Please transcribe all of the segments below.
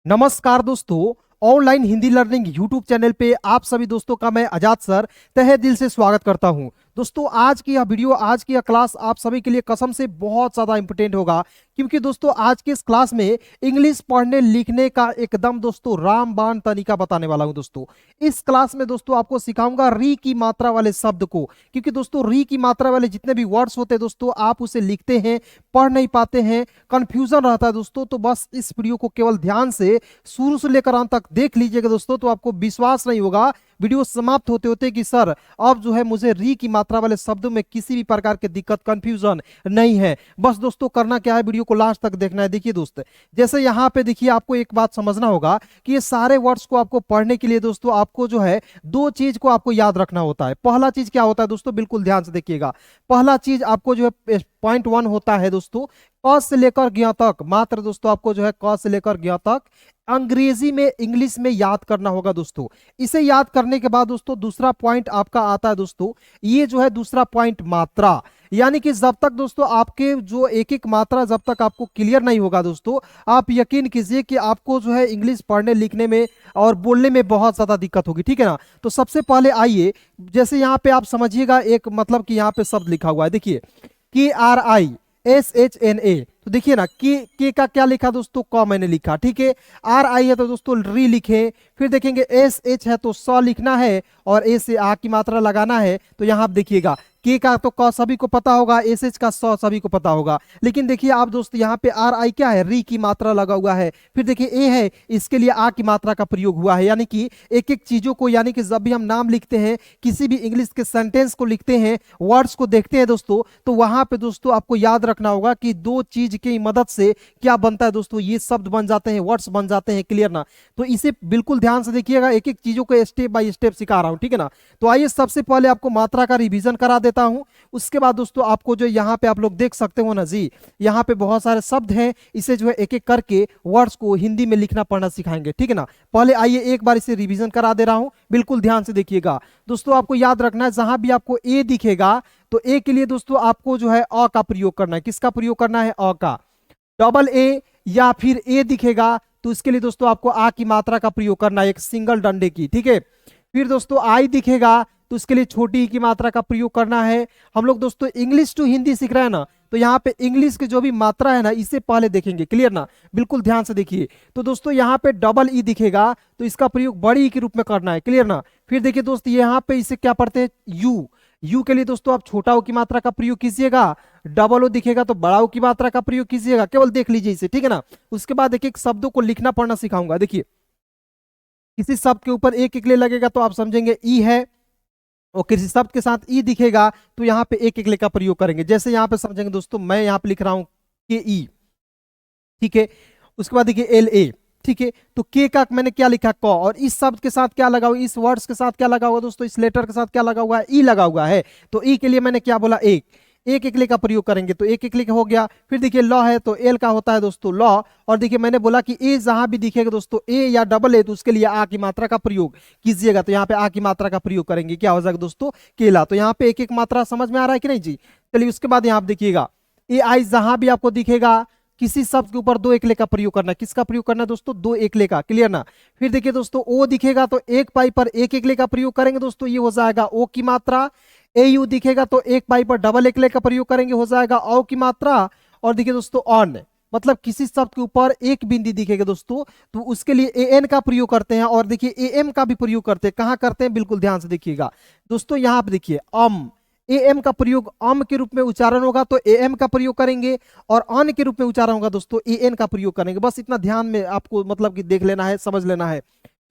नमस्कार दोस्तों, online Hindi learning YouTube channel पे आप सभी दोस्तों का मैं आजाद सर तहे दिल से स्वागत करता हूं। दोस्तों आज की यह वीडियो, आज की यह क्लास आप सभी के लिए कसम से बहुत ज़्यादा इंपॉर्टेंट होगा, क्योंकि दोस्तों आज के इस क्लास में इंग्लिश पढ़ने लिखने का एकदम दोस्तों रामबाण तरीका बताने वाला हूं। दोस्तों इस क्लास में दोस्तों आपको सिखाऊंगा री की मात्रा वाले शब्द को, क्योंकि दोस्तों री की मात्रा वाले जितने भी वर्ड्स होते हैं दोस्तों आप उसे लिखते हैं, पढ़ नहीं पाते हैं, कंफ्यूजन रहता है दोस्तों। तो बस इस वीडियो को केवल ध्यान से शुरू से लेकर अंत तक देख लीजिएगा दोस्तों, तो आपको विश्वास नहीं होगा वीडियो समाप्त होते होते कि सर अब जो है मुझे री की मात्रा वाले शब्दों में किसी भी प्रकार की दिक्कत कंफ्यूजन नहीं है। बस दोस्तों करना क्या है, वीडियो को लास्ट तक देखना है। देखिए दोस्त, जैसे यहाँ पे देखिए आपको एक बात समझना होगा कि ये सारे वर्ड्स को आपको पढ़ने के लिए दोस्तों आपको जो है दो चीज को आपको याद रखना होता है। पहला चीज क्या होता है दोस्तों, बिल्कुल ध्यान से देखिएगा। पहला चीज आपको जो है पॉइंट 1 होता है दोस्तों क से लेकर ज्ञ तक, मात्र दोस्तों आपको जो है क से लेकर ज्ञ तक अंग्रेजी में इंग्लिश में याद करना होगा दोस्तों। इसे याद करने के बाद दोस्तों दूसरा पॉइंट आपका आता है दोस्तों, ये जो है दूसरा पॉइंट मात्रा। यानी कि जब तक दोस्तों आपके जो एक एक मात्रा जब तक आपको क्लियर नहीं होगा दोस्तों, आप यकीन कीजिए कि आपको जो है इंग्लिश पढ़ने लिखने में और बोलने में बहुत ज्यादा दिक्कत होगी, ठीक है ना। तो सबसे पहले आइए, जैसे यहाँ पे आप समझिएगा एक मतलब कि यहाँ पे शब्द लिखा हुआ है, देखिए KRISHNA। तो देखिए ना के का क्या लिखा दोस्तों, क मैंने लिखा, ठीक है। RI है तो दोस्तों री लिखे, फिर देखेंगे SH है तो स लिखना है और ए से आ की मात्रा लगाना है। तो यहाँ आप देखिएगा के का तो क सभी को पता होगा, SH का स सभी को पता होगा, लेकिन देखिए आप दोस्त यहाँ पे RI क्या है, री की मात्रा लगा हुआ है। फिर देखिए ए है, इसके लिए आ की मात्रा का प्रयोग हुआ है। यानी कि एक एक चीजों को, यानी कि जब भी हम नाम लिखते हैं, किसी भी इंग्लिश के सेंटेंस को लिखते हैं, वर्ड्स को देखते हैं दोस्तों, तो वहां पे दोस्तों आपको याद रखना होगा कि दो चीज की मदद से क्या बनता है दोस्तों, ये शब्द बन जाते हैं, वर्ड्स बन जाते हैं। क्लियर ना। तो इसे बिल्कुल ध्यान से देखिएगा, एक एक चीजों को स्टेप बाय स्टेप सिखा रहा हूं, ठीक है ना। तो आइए सबसे पहले आपको मात्रा का रिवीजन करा देता हूं। उसके बाद दोस्तों आपको जो यहाँ पे आप लोग देख सकते हो ना जी, यहाँ पे बहुत सारे शब्द हैं, इसे जो है एक एक करके वर्ड्स को हिंदी में लिखना पढ़ना सिखाएंगे, ठीक है ना। पहले आइए एक बार इसे रिवीजन करा दे रहा हूं, बिल्कुल ध्यान से देखिएगा। दोस्तों आपको याद रखना है, जहां भी आपको ए दिखेगा तो ए के लिए दोस्तों आपको जो है अ का प्रयोग करना है। किसका प्रयोग करना है, अ का। डबल ए या फिर ए दिखेगा तो इसके लिए दोस्तों आपको आ की मात्रा का प्रयोग करना है, एक सिंगल डंडे की, ठीक है। फिर दोस्तों आई दिखेगा तो इसके लिए छोटी की मात्रा का प्रयोग करना है। हम लोग दोस्तों इंग्लिश टू हिंदी सीख रहे हैं ना, तो यहाँ पे इंग्लिश की जो भी मात्रा है ना इसे पहले देखेंगे। क्लियर ना, बिल्कुल ध्यान से देखिए। तो दोस्तों यहाँ पे डबल ई दिखेगा तो इसका प्रयोग बड़ी ई के रूप में करना है। क्लियर ना। फिर देखिए दोस्त यहाँ पे इसे क्या पढ़ते हैं, यू। यू के लिए दोस्तों आप छोटा ओ की मात्रा का प्रयोग कीजिएगा, डबल ओ दिखेगा तो बड़ा ओ की मात्रा का प्रयोग कीजिएगा। केवल देख लीजिए इसे, ठीक है ना। उसके बाद एक एक शब्दों को लिखना पढ़ना सिखाऊंगा। देखिए किसी शब्द के ऊपर एक एक ले लगेगा तो आप समझेंगे ई है, और किसी शब्द के साथ ई दिखेगा तो यहाँ पे एक एक ले का प्रयोग करेंगे। जैसे यहाँ पे समझेंगे दोस्तों, मैं यहाँ पे लिख रहा हूं के ई, ठीक है। उसके बाद देखिए एल ए, ठीक है। तो के का मैंने क्या लिखा, क, और इस शब्द के साथ क्या लगा हुआ, इस वर्ड्स के साथ क्या लगा हुआ दोस्तों, इस लेटर के साथ क्या लगा हुआ है, ई लगा हुआ है। तो ई के लिए मैंने क्या बोला, एक। एक एकले का प्रयोग करेंगे तो एक एकले का हो गया। फिर देखिए लॉ है तो एल का होता है दोस्तों लॉ, और देखिए मैंने बोला कि ए जहां भी दिखेगा दोस्तों ए या डबल ए तो उसके लिए आ की मात्रा का प्रयोग कीजिएगा। तो यहाँ पे आ की मात्रा का प्रयोग करेंगे, क्या हो जाएगा दोस्तों, केला। तो यहाँ पे एक एक मात्रा समझ में आ रहा है कि नहीं जी। चलिए उसके बाद यहाँ पे देखिएगा ए आई जहां भी आपको दिखेगा किसी शब्द के ऊपर दो एकले का प्रयोग करना है। किसका प्रयोग करना है दोस्तों, दो एकले का। क्लियर ना। फिर देखिए दोस्तों ओ दिखेगा तो एक पाई पर एक एकले का प्रयोग करेंगे दोस्तों, ये हो जाएगा ओ की मात्रा। ए यू दिखेगा तो एक पाई पर डबल एकले का प्रयोग करेंगे, हो जाएगा औ की मात्रा। और देखिए दोस्तों ऑन, मतलब किसी शब्द के ऊपर एक बिंदी दिखेगा दोस्तों तो उसके लिए ए एन का प्रयोग करते हैं, और देखिए ए एम का भी प्रयोग करते हैं। कहां करते हैं, बिल्कुल ध्यान से देखिएगा दोस्तों। यहाँ पे देखिए ए एम का प्रयोग अम के रूप में उच्चारण होगा तो ए एम का प्रयोग करेंगे, और अन के रूप में उच्चारण होगा दोस्तों ए एन का प्रयोग करेंगे। बस इतना ध्यान में आपको मतलब कि देख लेना है, समझ लेना है।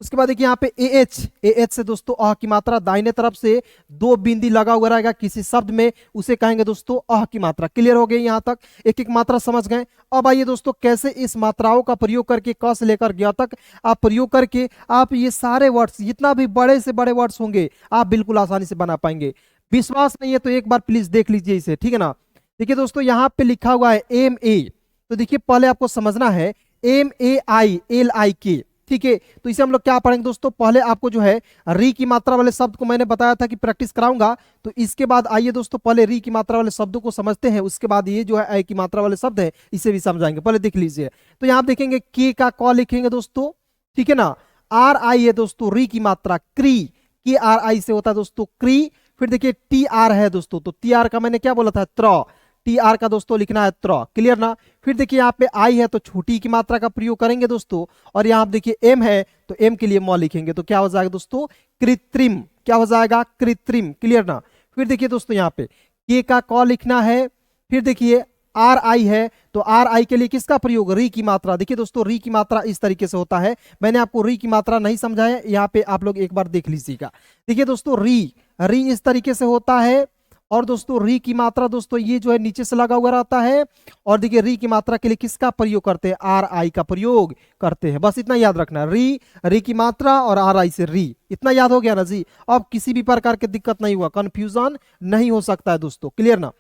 उसके बाद देखिए यहाँ पे ए एच से दोस्तों अह की मात्रा, दाहिने तरफ से दो बिंदी लगा हुआ रहेगा किसी शब्द में, उसे कहेंगे दोस्तों अह की मात्रा। क्लियर हो गई यहाँ तक, एक एक मात्रा समझ गए। अब आइए दोस्तों कैसे इस मात्राओं का प्रयोग करके क से लेकर ज्ञ तक आप प्रयोग करके आप ये सारे वर्ड्स, जितना भी बड़े से बड़े वर्ड्स होंगे आप बिल्कुल आसानी से बना पाएंगे। विश्वास नहीं है तो एक बार प्लीज देख लीजिए इसे, ठीक है ना। देखिए दोस्तों यहाँ पे लिखा हुआ है एम ए, तो देखिए पहले आपको समझना है M A I L I के, ठीक है। तो इसे हम लोग क्या पढ़ेंगे दोस्तों, पहले आपको जो है री की मात्रा वाले शब्द को मैंने बताया था कि प्रैक्टिस कराऊंगा, तो इसके बाद आइए दोस्तों पहले री की मात्रा वाले शब्दों को समझते हैं, उसके बाद ये जो है ए की मात्रा वाले शब्द है इसे भी समझाएंगे। पहले देख लीजिए, तो यहाँ देखेंगे के का क लिखेंगे दोस्तों, ठीक है ना। आर आई है दोस्तों री की मात्रा, क्री, के आर आई से होता है दोस्तों क्री। फिर देखिए टी आर है दोस्तों, तो टी आर का मैंने क्या बोला था, त्र, टी आर का दोस्तों लिखना है त्र, क्लियर ना। फिर देखिए यहाँ पे आई है तो छोटी की मात्रा का प्रयोग करेंगे दोस्तों, और यहाँ देखिए एम है तो एम के लिए म लिखेंगे, तो क्या हो जाएगा दोस्तों, कृत्रिम, क्या हो जाएगा, कृत्रिम, क्लियर ना। फिर देखिए दोस्तों यहाँ पे के का क लिखना है। फिर देखिए आर आई है तो आर आई के लिए किसका प्रयोग, री की मात्रा। देखिए दोस्तों री की मात्रा इस तरीके से होता है, मैंने आपको री की मात्रा नहीं समझाया, यहाँ पे आप लोग एक बार देख लीजिएगा। देखिए दोस्तों री इस तरीके से होता है, और दोस्तों री की मात्रा दोस्तों ये जो है नीचे से लगा हुआ रहता है, और देखिए री की मात्रा के लिए किसका प्रयोग करते हैं, आर आई का प्रयोग करते हैं। बस इतना याद रखना, री की मात्रा और आर आई से री, इतना याद हो गया ना जी। अब किसी भी प्रकार की दिक्कत नहीं हुआ, कंफ्यूजन नहीं हो सकता है दोस्तों, क्लियर ना।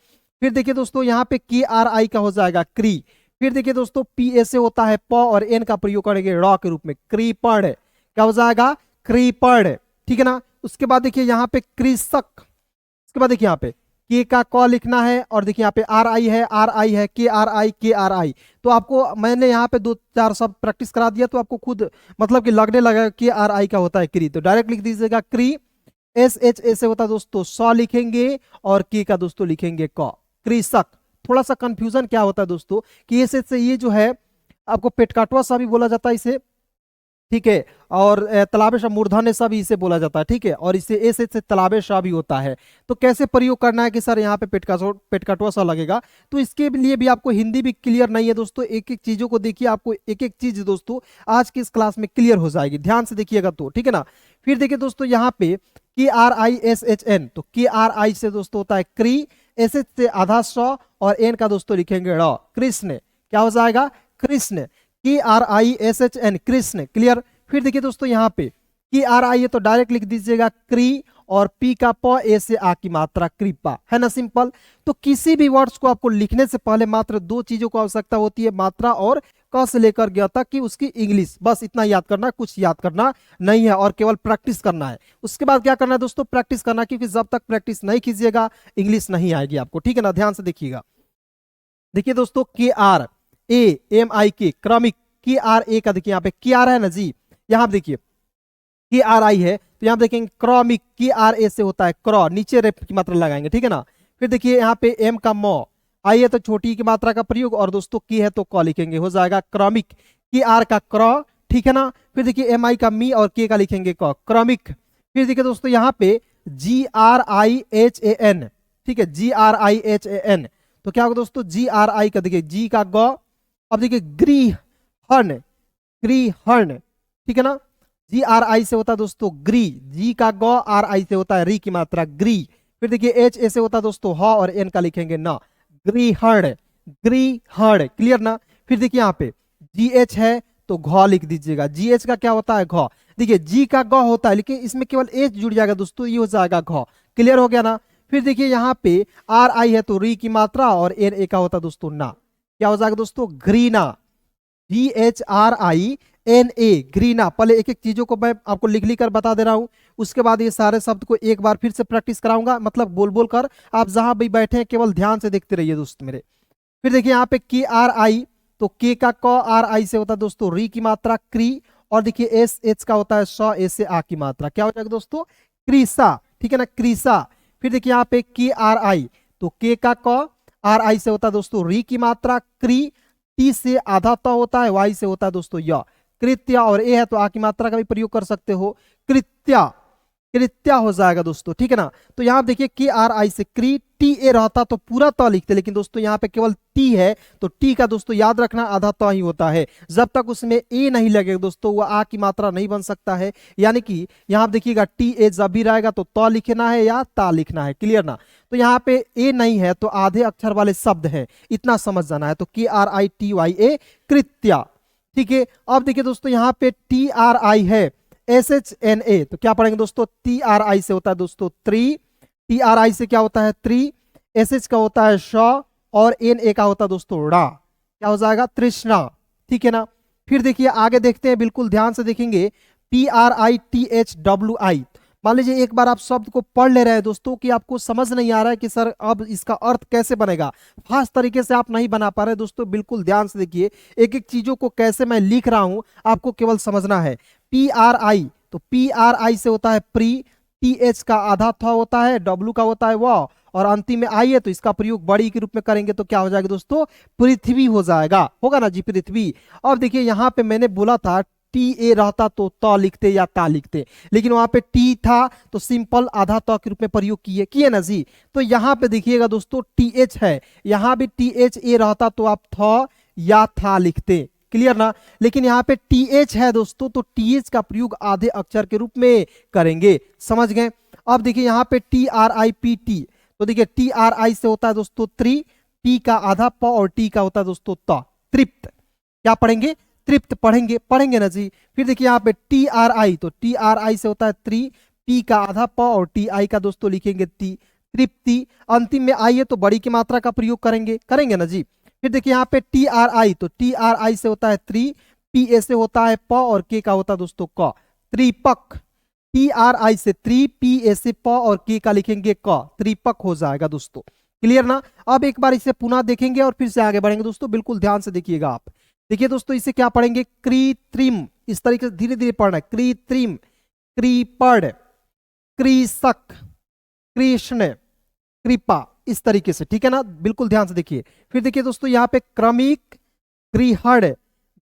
फिर देखिए दोस्तों यहाँ पे के आर आई का हो जाएगा क्री। फिर देखिए दोस्तों पी ए से होता है प, और एन का प्रयोग करेंगे र के रूप में, कृपण, क्या हो जाएगा, कृपण, ठीक है ना। उसके बाद देखिए यहाँ पे कृषक, उसके बाद देखिए यहाँ पे के का क लिखना है, और देखिए यहाँ पे आर आई है के आर आई। तो आपको मैंने यहाँ पे 2-4 शब्द प्रैक्टिस करा दिया, तो आपको खुद मतलब कि लगने लगा के आर आई का होता है क्री, तो डायरेक्ट लिख दीजिएगा क्री। एस एच ए से होता है दोस्तों स लिखेंगे, और के का दोस्तों लिखेंगे क, कृषक। थोड़ा सा कंफ्यूजन क्या होता है दोस्तों कि एस एच से ये जो है आपको पेटकाटवा सा भी बोला जाता है इसे, ठीक है, और तलाबे शाह मूर्धन्य सा भी इसे बोला जाता है, ठीक है, और इसे एस एच से तलाबे शाह भी होता है। तो कैसे प्रयोग करना है कि सर यहाँ पे पेटकाटवा सा लगेगा, तो इसके लिए भी आपको हिंदी भी क्लियर नहीं है दोस्तों, एक एक चीजों को देखिए, आपको एक एक चीज दोस्तों आज की इस क्लास में क्लियर हो जाएगी, ध्यान से देखिएगा तो, ठीक है ना। फिर देखिए दोस्तों यहाँ पे K R I S H N, तो के आर आई से दोस्तों होता है क्री, एस एच से आधा स, और एन का दोस्तों लिखेंगे ड़, कृष्ण, क्या हो जाएगा, Krishna, K R I S H N, Krishna, clear. फिर देखिए दोस्तों यहाँ पे के आर आई है तो डायरेक्ट लिख दीजिएगा क्री, और पी का प, ए से आ की मात्रा, कृपा, है ना, सिंपल। तो किसी भी वर्ड्स को आपको लिखने से पहले मात्र 2 चीजों को आवश्यकता होती है, मात्रा और क से लेकर गया तक की उसकी इंग्लिश, बस इतना याद करना, कुछ याद करना नहीं है, और केवल प्रैक्टिस करना है। उसके बाद क्या करना है दोस्तों, प्रैक्टिस करना, क्योंकि जब तक प्रैक्टिस नहीं कीजिएगा इंग्लिश नहीं आएगी आपको, ठीक है ना, ध्यान से देखिएगा। देखिए दोस्तों के आर ए एम आई के, क्रमिक, के आर ए का देखिए यहाँ पे के आर है ना जी, यहाँ देखिए के आर आई है तो यहाँ देखेंगे क्रमिक, के आर ए से होता है क्र, नीचे रेप की मात्रा लगाएंगे, ठीक है ना। फिर देखिए यहाँ पे एम का म, आई है तो छोटी की मात्रा का प्रयोग, और दोस्तों की है तो क लिखेंगे, हो जाएगा क्रमिक, के आर का क्र, ठीक है ना। फिर देखिए एम आई का मी, और के का लिखेंगे क, क्रमिक। फिर देखिए दोस्तों यहाँ पे G R I H A N, ठीक है, G R I H A N, तो क्या होगा दोस्तों, जी आर आई का देखिए जी का ग, अब देखिए गृहण, गृहण, ठीक है ना, जी आर आई से होता है दोस्तों ग्री, जी का ग, आर आई से होता है री की मात्रा, ग्री। फिर देखिए एच ए से होता है दोस्तों ह, और एन का लिखेंगे ना, गृहण, गृहण, क्लियर ना। फिर देखिए यहाँ पे जी एच है तो घ लिख दीजिएगा, जी एच का क्या होता है घ, देखिए जी का ग होता है लेकिन इसमें केवल एच जुड़ जाएगा दोस्तों, ये हो जाएगा घ, क्लियर हो गया ना। फिर देखिए यहाँ पे आर आई है तो री की मात्रा, और एन ए का होता है दोस्तों ना, क्या हो जाएगा दोस्तों, घृणा, G H R I N A, घृणा। पहले एक एक चीजों को मैं आपको लिख लिख कर बता दे रहा हूं, उसके बाद ये सारे शब्द को एक बार फिर से प्रैक्टिस कराऊंगा, मतलब बोल बोल कर, आप जहां भी बैठे हैं केवल ध्यान से देखते रहिए दोस्त मेरे। फिर देखिए यहाँ पे के आर आई, तो के का क, आर आई से होता है दोस्तों री की मात्रा, क्री, और देखिए एस एच का होता है स, ए से आ की मात्रा, क्या हो जाएगा दोस्तों, क्रीसा, ठीक है ना, क्रीसा। फिर देखिए यहाँ पे के आर आई, तो के का क, आर आई से होता है दोस्तों री की मात्रा, क्री, टी से आधा त होता है, वाई से होता है दोस्तों य, कृत्या, और ए है तो आ की मात्रा का भी प्रयोग कर सकते हो, कृत्या, कृत्या हो जाएगा दोस्तों, ठीक है ना। तो यहाँ देखिए के आर आई से क्री, टी ए रहता तो पूरा त लिखते, लेकिन दोस्तों यहाँ पे केवल टी है, तो टी का दोस्तों याद रखना आधा त ही होता है, जब तक उसमें ए नहीं लगेगा दोस्तों वह आ की मात्रा नहीं बन सकता है। यानी कि यहाँ देखिएगा टी ए जब भी रहेगा तो त लिखना है या ता लिखना है, क्लियर ना। तो यहाँ पे ए नहीं है तो आधे अक्षर वाले शब्द है, इतना समझ जाना है। तो K R I T Y ए, कृत्या, ठीक है। अब देखिए दोस्तों यहाँ पे टी आर आई है एस एच एन ए, तो क्या पढ़ेंगे दोस्तों, टी आर आई से होता है दोस्तों त्री, टी आर आई से क्या होता है त्री, एस एच का होता है श, और एन ए का होता है दोस्तों ड़ा, क्या हो जाएगा, तृष्णा, ठीक है ना। फिर देखिए आगे देखते हैं, बिल्कुल ध्यान से देखेंगे, PRITHWI। मान लीजिए एक बार आप शब्द को पढ़ ले रहे हैं दोस्तों कि आपको समझ नहीं आ रहा है कि सर अब इसका अर्थ कैसे बनेगा, खास तरीके से आप नहीं बना पा रहे दोस्तों, बिल्कुल ध्यान से देखिए, एक एक चीजों को कैसे मैं लिख रहा हूं आपको केवल समझना है। PRI, तो PRI से होता है प्री, TH का आधा था होता है, W का होता है वह, और अंतिम में आई है तो इसका प्रयोग बड़ी के रूप में करेंगे तो क्या हो जाएगा दोस्तों, पृथ्वी हो जाएगा, होगा ना जी, पृथ्वी। अब देखिए यहाँ पे मैंने बोला था TA रहता तो त लिखते या ता लिखते, लेकिन वहां पे टी था तो सिंपल आधा त के रूप में प्रयोग किए ना जी। तो यहाँ पे देखिएगा दोस्तों TH है, यहाँ भी THA रहता तो आप थ या था लिखते, क्लियर ना। लेकिन यहाँ पे TH है दोस्तों, तो TH का प्रयोग आधे अक्षर के रूप में करेंगे, समझ गए। अब देखिए यहाँ पे TRIPT, तो देखिए TRI से होता है दोस्तों त्रि, T का आधा प और T का होता है दोस्तों त, तृप्त। क्या पढ़ेंगे, तृप्त पढ़ेंगे ना जी। फिर देखिए यहाँ पे TRI, तो TRI से होता है त्रि, P का आधा प और TI का दोस्तों लिखेंगे ती, तृप्ति। अंतिम में आई है तो बड़ी की मात्रा का प्रयोग करेंगे ना जी। फिर देखिए यहाँ पे TRI, तो TRI से होता है त्रि, PA से होता है प और K का होता है दोस्तों क, त्रिपक। TRI से त्रि, PA से प और K का लिखेंगे क, त्रिपक हो जाएगा दोस्तों, क्लियर ना। अब एक बार इसे पुनः देखेंगे और फिर से आगे बढ़ेंगे दोस्तों, बिल्कुल ध्यान से देखिएगा आप। देखिए दोस्तों इसे क्या पढ़ेंगे, कृत्रिम, इस तरीके से धीरे धीरे पढ़ना है, कृत्रिम, कृपण, कृषक, कृष्ण, कृपा, इस तरीके से, ठीक है ना, बिल्कुल ध्यान से देखिए। फिर देखिए दोस्तों यहाँ पे क्रमिक, गृहण,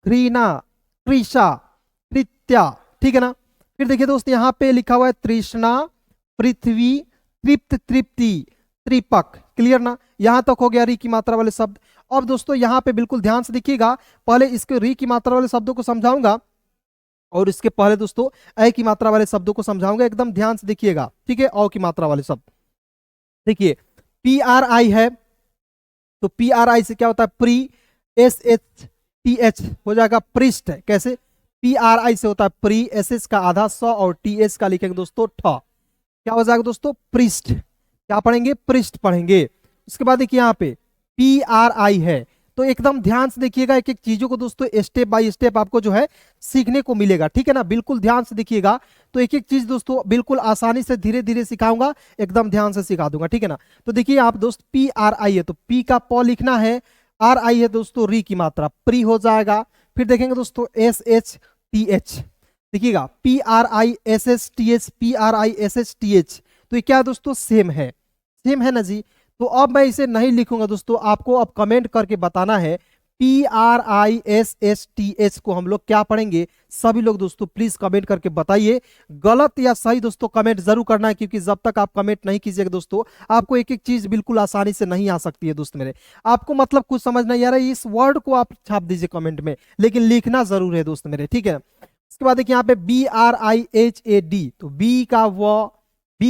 घृणा, कृषा, कृत्या, ठीक है ना। फिर देखिए दोस्तों यहाँ पे लिखा हुआ है तृष्णा, पृथ्वी, तृप्त, तृप्ति, त्रिपक, क्लियर ना। यहां तक हो गया री की मात्रा वाले शब्द। अब दोस्तों यहाँ पे बिल्कुल ध्यान से देखिएगा, पहले इसके री की मात्रा वाले शब्दों को समझाऊंगा और इसके पहले दोस्तों ए की मात्रा वाले शब्दों को समझाऊंगा, एकदम ध्यान से देखिएगा, ठीक है। औ की मात्रा वाले शब्द देखिए, PRI है तो PRI से क्या होता है प्री, SHTH हो जाएगा पृष्ठ, कैसे, PRI से होता है प्री, SS का आधा स और TH का लिखेंगे दोस्तों ठ, क्या हो जाएगा दोस्तों पृष्ठ। क्या पढ़ेंगे, पृष्ठ पढ़ेंगे। उसके बाद देखिए यहाँ पे PRI है, तो एकदम ध्यान से देखिएगा, एक एक चीजों को दोस्तों स्टेप बाय स्टेप आपको जो है सीखने को मिलेगा, ठीक है ना, बिल्कुल ध्यान से देखिएगा। तो एक एक चीज दोस्तों बिल्कुल आसानी से धीरे धीरे सिखाऊंगा, एकदम ध्यान से सिखा दूंगा, ठीक है ना। तो देखिए आप दोस्त PRI है तो P का प लिखना है, RI है दोस्तों री की मात्रा प्री हो जाएगा। फिर देखेंगे दोस्तों SHTH, देखिएगा PRISSTH, PRISSTH, तो ये क्या दोस्तों सेम है ना जी। तो अब मैं इसे नहीं लिखूंगा दोस्तों, आपको अब कमेंट करके बताना है PRISSTH को हम लोग क्या पढ़ेंगे, सभी लोग दोस्तों प्लीज कमेंट करके बताइए, गलत या सही दोस्तों कमेंट जरूर करना है, क्योंकि जब तक आप कमेंट नहीं कीजिएगा दोस्तों आपको एक एक चीज बिल्कुल आसानी से नहीं आ सकती है दोस्त मेरे। आपको मतलब कुछ समझ नहीं आ रहा है, इस वर्ड को आप छाप दीजिए कमेंट में, लेकिन लिखना जरूर है दोस्त मेरे, ठीक है। उसके बाद देखिए यहाँ पे BRIHAD, तो बी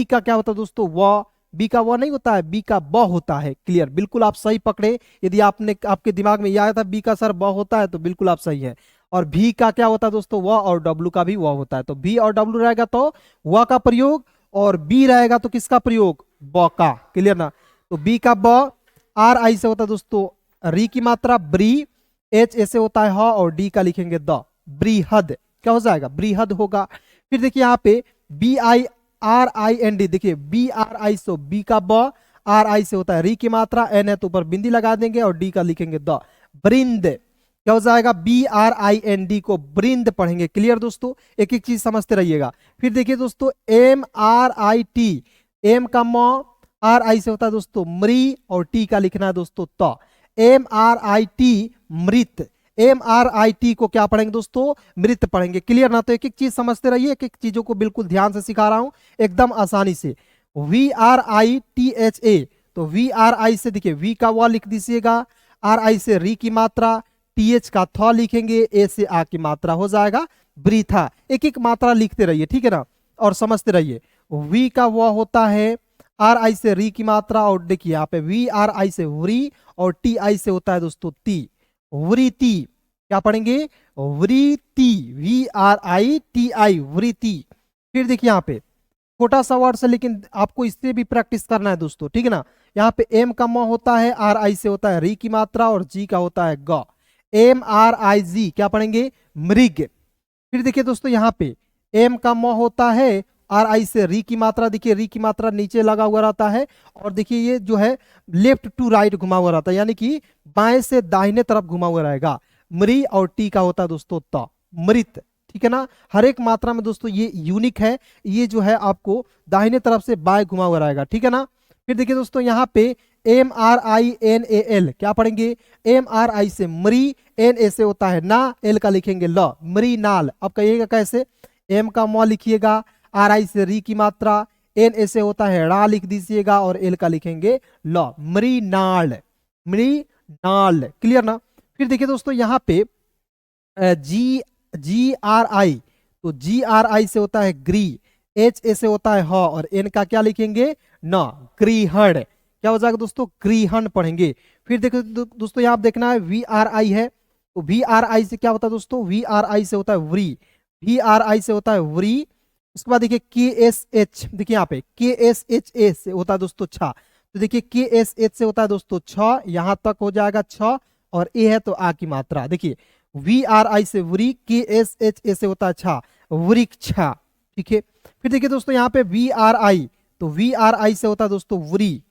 का क्या होता है दोस्तों व, बी का व नहीं होता है, बी का ब होता है, क्लियर, बिल्कुल आप सही पकड़े। यदि आपके दिमाग में यह आया था बी का सर ब होता है तो बिल्कुल आप सही है। और भी का क्या होता है दोस्तों व, और डब्लू का भी व होता है, तो भी और डब्लू रहेगा तो व का प्रयोग, और बी रहेगा तो किसका प्रयोग, ब का, क्लियर ना। तो बी का ब, RI से होता है दोस्तों री की मात्रा ब्री, H ऐसे होता है ह, और डी का लिखेंगे द, बृहद, क्या हो जाएगा बृहद होगा। फिर देखिए यहाँ पे BIRIND, देखिए BRI से बी का ब, RI से होता है री की मात्रा, N है तो ऊपर बिंदी लगा देंगे और डी का लिखेंगे द, बृंद, क्या हो जाएगा BRIND को बृंद पढ़ेंगे, क्लियर दोस्तों, एक एक चीज समझते रहिएगा। फिर देखिए दोस्तों MRIT, M का म, RI से होता है दोस्तों मृ और टी का लिखना है दोस्तों त, MRIT मृत, MRIT को क्या पढ़ेंगे दोस्तों, मृत पढ़ेंगे, क्लियर ना। तो एक एक चीज समझते रहिए, एक एक चीजों को बिल्कुल ध्यान से सिखा रहा हूं एकदम आसानी से। VRITHA, तो VRI से देखिए वी का व लिख दीजिएगा, RI से री की मात्रा, TH का थ लिखेंगे, ए से आ की मात्रा हो जाएगा वृथा। एक एक मात्रा लिखते रहिए, ठीक है ना, और समझते रहिए। वी का व होता है, RI से री की मात्रा, और देखिए यहाँ पे VRI से व्री और TI से होता है दोस्तों ती, वृति, क्या पढ़ेंगे वृति, VRITI वृति। फिर देखिए यहाँ पे छोटा सा वर्ड से, लेकिन आपको इससे भी प्रैक्टिस करना है दोस्तों, ठीक है ना। यहाँ पे M का म होता है, RI से होता है री की मात्रा, और G का होता है ग, MRIG, क्या पढ़ेंगे, मृग। फिर देखिए दोस्तों यहाँ पे एम का म होता है, आर आई से री की मात्रा, देखिए री की मात्रा नीचे लगा हुआ रहता है, और देखिए ये जो है लेफ्ट टू राइट घुमा हुआ रहता है, यानी कि बाएं से दाहिने तरफ घुमा हुआ रहेगा। मृ और टी का होता है दोस्तों त, मृत, ठीक है ना। हर एक मात्रा में दोस्तों ये यूनिक है, ये जो है आपको दाहिने तरफ से बाएं घुमा हुआ रहेगा, ठीक है ना। फिर देखिए दोस्तों यहाँ पे MRINAL, क्या पढ़ेंगे, MRI से मरी, NA से होता है ना, एल का लिखेंगे ल, मृणाल। अब कहिएगा कैसे, एम का म लिखिएगा, RI से री की मात्रा, NA से होता है ड़ा लिख दीजिएगा, और एल का लिखेंगे ल, मृणाल, मृणाल, क्लियर ना। फिर देखिए दोस्तों यहाँ पे GRI, तो GRI से होता है ग्री, HA से होता है ह, और N का क्या लिखेंगे, न, ग्रीहण, क्या हो जाएगा दोस्तों, ग्रीहण पढ़ेंगे। फिर देखो दोस्तों यहाँ देखना है VRI है, तो VRI से क्या होता है दोस्तों, VRI से होता है व्री, VRI से होता है व्री। उसके बाद देखिए KSH, देखिए यहाँ पे KSHA से होता है दोस्तों छा, तो देखिए KSH से होता है दोस्तों छ, यहाँ तक हो जाएगा छ, और ए है तो आ की मात्रा। देखिए VRI से व्री, KSHA से होता है छा, वृक्षा, ठीक है। फिर देखिए दोस्तों यहाँ पे VRI, तो VRI से होता है दोस्तों व्री,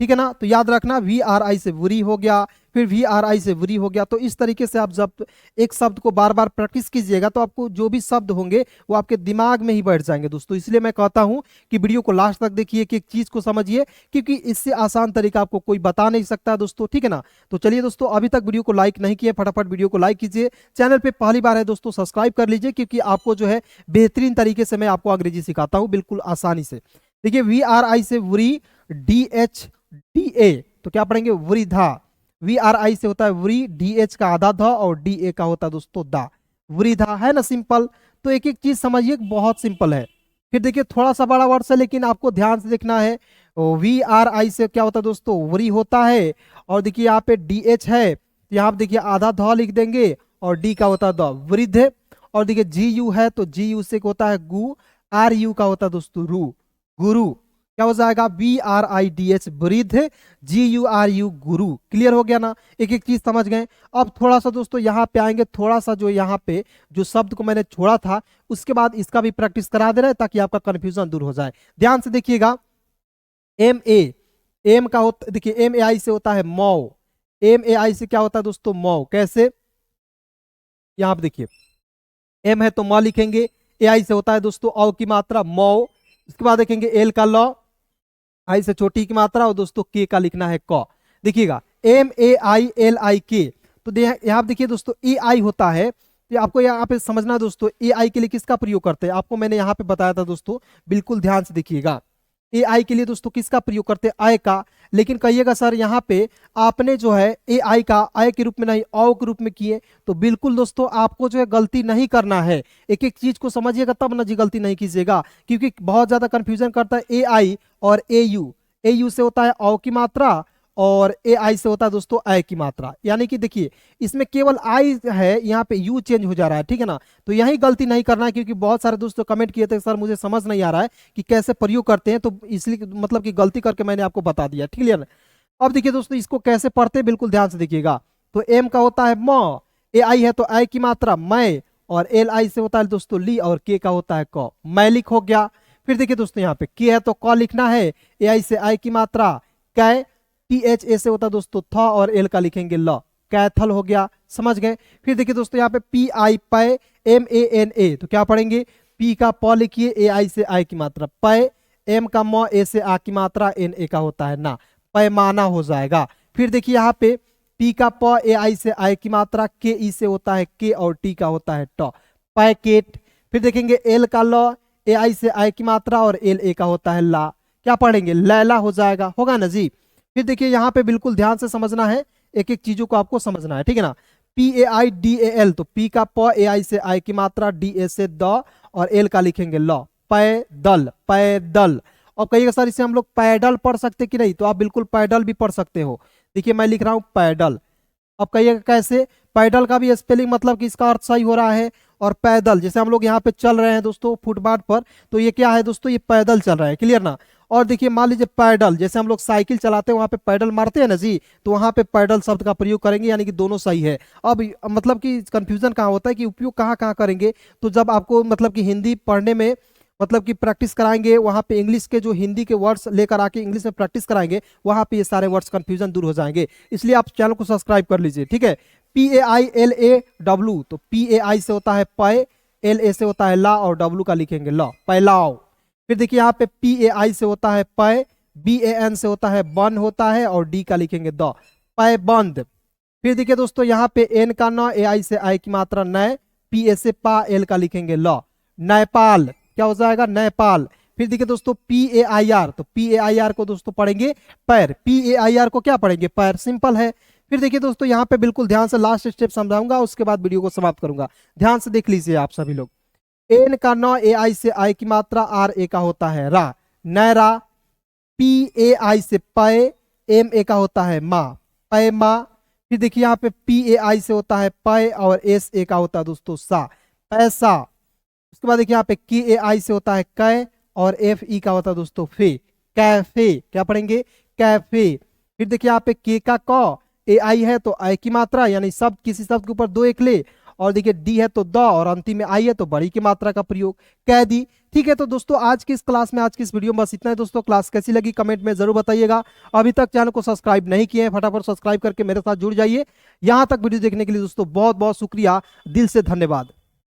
ठीक है ना। तो याद रखना VRI से व्री हो गया, फिर VRI से व्री हो गया। तो इस तरीके से आप जब एक शब्द को बार बार प्रैक्टिस कीजिएगा तो आपको जो भी शब्द होंगे वो आपके दिमाग में ही बैठ जाएंगे दोस्तों। इसलिए मैं कहता हूं कि वीडियो को लास्ट तक देखिए, कि एक चीज को समझिए, क्योंकि इससे आसान तरीका आपको कोई बता नहीं सकता दोस्तों, ठीक है ना। तो चलिए दोस्तों, अभी तक वीडियो को लाइक नहीं किए, फटाफट वीडियो को लाइक कीजिए। चैनल पर पहली बार है दोस्तों, सब्सक्राइब कर लीजिए, क्योंकि आपको जो है बेहतरीन तरीके से मैं आपको अंग्रेजी सिखाता हूँ बिल्कुल आसानी से। देखिए VRI से व्री, DHDA, तो क्या पढ़ेंगे, वृद्धा। VRI से होता है व्री, DH का आधा ध, और DA का होता है दोस्तों दा, वृद्धा, है ना सिंपल। तो एक एक चीज समझिए, बहुत सिंपल है। फिर देखिए थोड़ा सा बड़ा वर्ड है, लेकिन आपको ध्यान से देखना है। VRI से क्या होता है दोस्तों, व्री होता है, और देखिए यहाँ पे DH है, तो यहाँ पे देखिए आधा ध लिख देंगे, और D का होता है द, वृद्ध। और देखिए GU है, तो GU से होता है गु, RU का होता है दोस्तों रू, गुरु, क्या हो जाएगा, VRIDH वृद्ध, GURU गुरु। क्लियर हो गया ना, एक एक चीज समझ गए। अब थोड़ा सा दोस्तों यहाँ पे आएंगे, थोड़ा सा जो यहाँ पे जो शब्द को मैंने छोड़ा था उसके बाद इसका भी प्रैक्टिस करा दे रहे हैं, ताकि आपका कंफ्यूजन दूर हो जाए। ध्यान से देखिएगा, एम का होता, देखिए MAI से होता है मौ, MAI से क्या होता है दोस्तों, मौ। कैसे, यहाँ पे देखिए M है तो म लिखेंगे, AI से होता है दोस्तों औ की मात्रा, मौ। उसके बाद देखेंगे L का ल, आई से छोटी की मात्रा, और दोस्तों K का लिखना है क। देखिएगा MAILIK, तो यहाँ देखिए दोस्तों AI होता है, तो आपको यहाँ पे समझना दोस्तों AI के लिए किसका प्रयोग करते हैं, आपको मैंने यहाँ पे बताया था दोस्तों, बिल्कुल ध्यान से देखिएगा। AI के लिए दोस्तों किसका प्रयोग करते हैं, आय का। लेकिन कहिएगा सर यहाँ पे आपने जो है AI का आय के रूप में नहीं औ के रूप में किए, तो बिल्कुल दोस्तों आपको जो है गलती नहीं करना है। एक एक चीज को समझिएगा तब ना जी गलती नहीं कीजिएगा, क्योंकि बहुत ज्यादा कंफ्यूजन करता है AI और AU से होता है औ की मात्रा, और AI से होता है दोस्तों आय की मात्रा। यानी कि देखिए इसमें केवल आई है, यहाँ पे यू चेंज हो जा रहा है, ठीक है ना। तो यही गलती नहीं करना है, क्योंकि बहुत सारे दोस्तों कमेंट किए थे सर मुझे समझ नहीं आ रहा है कि कैसे प्रयोग करते हैं, तो इसलिए मतलब कि गलती करके मैंने आपको बता दिया, ठीक है ना। अब देखिए दोस्तों इसको कैसे पढ़ते हैं, बिल्कुल ध्यान से देखिएगा। तो एम का होता है म, AI है तो आय की मात्रा मैं, और LI से होता है दोस्तों ली, और K का होता है क, मैलिक हो गया। फिर देखिए दोस्तों यहाँ पे K है तो क लिखना है, AI से आय की मात्रा कै, THA से होता है दोस्तों थ, और L का लिखेंगे ल, कैथल हो गया, समझ गए। फिर देखिए दोस्तों यहाँ पे PI पै, MANA, तो क्या पढ़ेंगे, P का प लिखिए, AI से आय की मात्रा पै, M का म, A से आ की मात्रा, NA का होता है ना, पैमाना हो जाएगा। फिर देखिए यहाँ पे P का प, AI से आय की मात्रा, KE से होता है K, और T का होता है ट, पैकेट। फिर देखेंगे L का ल, AI से आय की मात्रा, और LA का होता है ला, क्या पढ़ेंगे, लैला हो जाएगा, होगा ना जी। फिर देखिए यहाँ पे बिल्कुल ध्यान से समझना है, एक एक चीजों को आपको समझना है, ठीक है ना। PAIDAL, तो P का प, AI से आय की मात्रा, DA से द, और L का लिखेंगे ल, पैदल, पैदल। और कहिएगा सर इसे हम लोग पैडल पढ़ सकते कि नहीं, तो आप बिल्कुल पैडल भी पढ़ सकते हो। देखिए मैं लिख रहा हूं पैडल, अब कहिएगा कैसे, पैडल का भी स्पेलिंग मतलब कि इसका अर्थ सही हो रहा है। और पैदल, जैसे हम लोग यहाँ पे चल रहे हैं दोस्तों फुटपाथ पर, तो ये क्या है दोस्तों, ये पैदल चल रहा है, क्लियर ना। और देखिए मान लीजिए पैडल, जैसे हम लोग साइकिल चलाते हैं वहां पे पैडल मारते हैं ना जी, तो वहां पे पैडल शब्द का प्रयोग करेंगे, यानी कि दोनों सही है। अब मतलब कि कंफ्यूजन कहाँ होता है कि उपयोग कहाँ कहाँ करेंगे, तो जब आपको मतलब कि हिंदी पढ़ने में मतलब कि प्रैक्टिस कराएंगे, वहां पे इंग्लिश के जो हिंदी के वर्ड्स लेकर आके इंग्लिश में प्रैक्टिस कराएंगे, वहां पे ये सारे वर्ड्स कंफ्यूजन दूर हो जाएंगे। इसलिए आप चैनल को सब्सक्राइब कर लीजिए, ठीक है। PAILAW, तो PAI से होता है पय, LA से होता है ला, और W का लिखेंगे ल, पैलाव। फिर देखिए यहाँ पे PAI से होता है पय, BAN से होता है बन होता है, और D का लिखेंगे द, पैबंद। फिर देखिए दोस्तों यहाँ पे N का न, AI से आई की मात्रा नय, PA से पा, L का लिखेंगे ल, नेपाल। क्या हो जाएगा? नेपाल। फिर देखिए दोस्तों PAIR, तो PAIR को दोस्तों पढ़ेंगे पैर, PAIR को क्या पढ़ेंगे? पैर, सिंपल है। फिर देखिए दोस्तों यहाँ पे बिल्कुल ध्यान से लास्ट स्टेप समझाऊंगा, उसके बाद वीडियो को समाप्त करूंगा। ध्यान से देख लीजिए आप सभी लोग। एन का न, AI से आई की मात्रा RA का होता है रा, नैरा। PAI से पय, MA का होता है मा, पैमा। फिर देखिए यहाँ पे PAI से होता है पय, और SA का होता है दोस्तों सा, पैसा। उसके बाद देखिए यहाँ पे KAI से होता है कै, और FE का होता है दोस्तों फे, कैफे। क्या पढ़ेंगे? कैफे। फिर देखिए यहाँ पे के का क, AI है तो आई की मात्रा, यानी शब्द किसी शब्द के ऊपर दो एक ले, और देखिए डी है तो द, और अंतिम में आई है तो बड़ी की मात्रा का प्रयोग, कैदी। ठीक है, तो दोस्तों आज की इस क्लास में, आज की इस वीडियो में बस इतना है दोस्तों। क्लास कैसी लगी कमेंट में जरूर बताइएगा। अभी तक चैनल को सब्सक्राइब नहीं किए हैं, फटाफट सब्सक्राइब करके मेरे साथ जुड़ जाइए। यहां तक वीडियो देखने के लिए दोस्तों बहुत बहुत शुक्रिया, दिल से धन्यवाद।